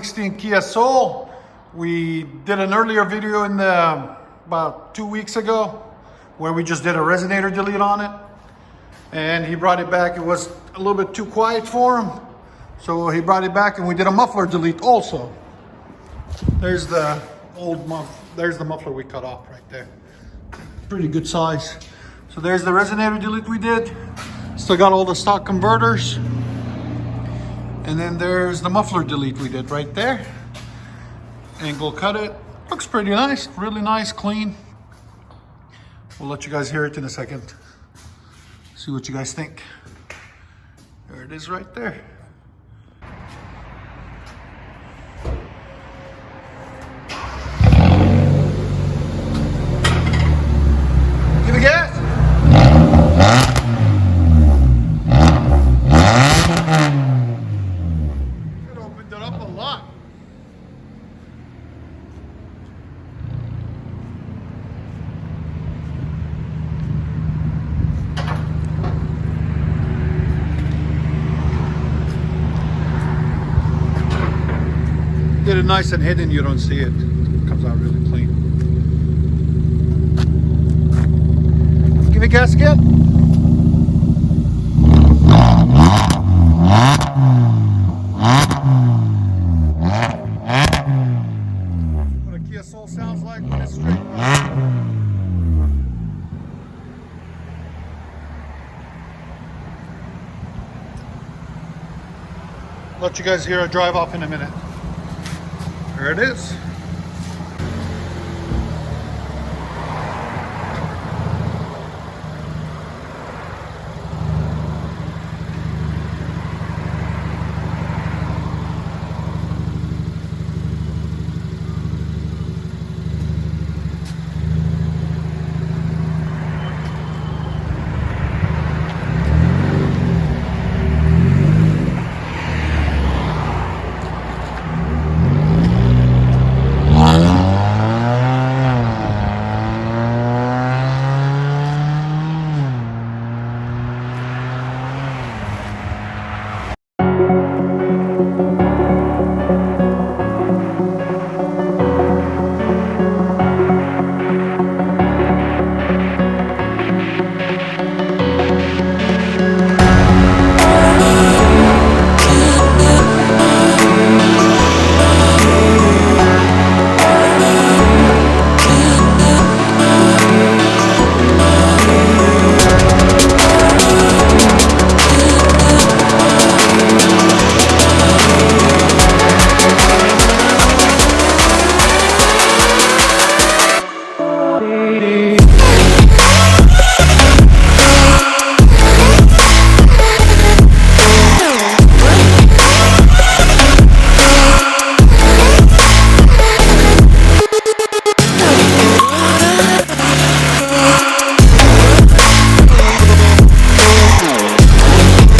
2016 Kia Soul. We did an earlier video in the about 2 weeks ago where we just did a resonator delete on it, and he brought it back. It was a little bit too quiet for him, so he brought it back and we did a muffler delete also. There's the old there's the muffler we cut off right there. Pretty good size. So there's the resonator delete we did. Still got all the stock converters. And then there's the muffler delete we did right there. Angle cut it. Looks pretty nice, really nice, clean. We'll let you guys hear it in a second. See what you guys think. There it is right there. Give it gas. It opened it up a lot. Did it nice and hidden, you don't see it. It comes out really clean. Give it gas again. What a Kia Soul sounds like when it's straight. Let you guys hear a drive off in a minute. There it is.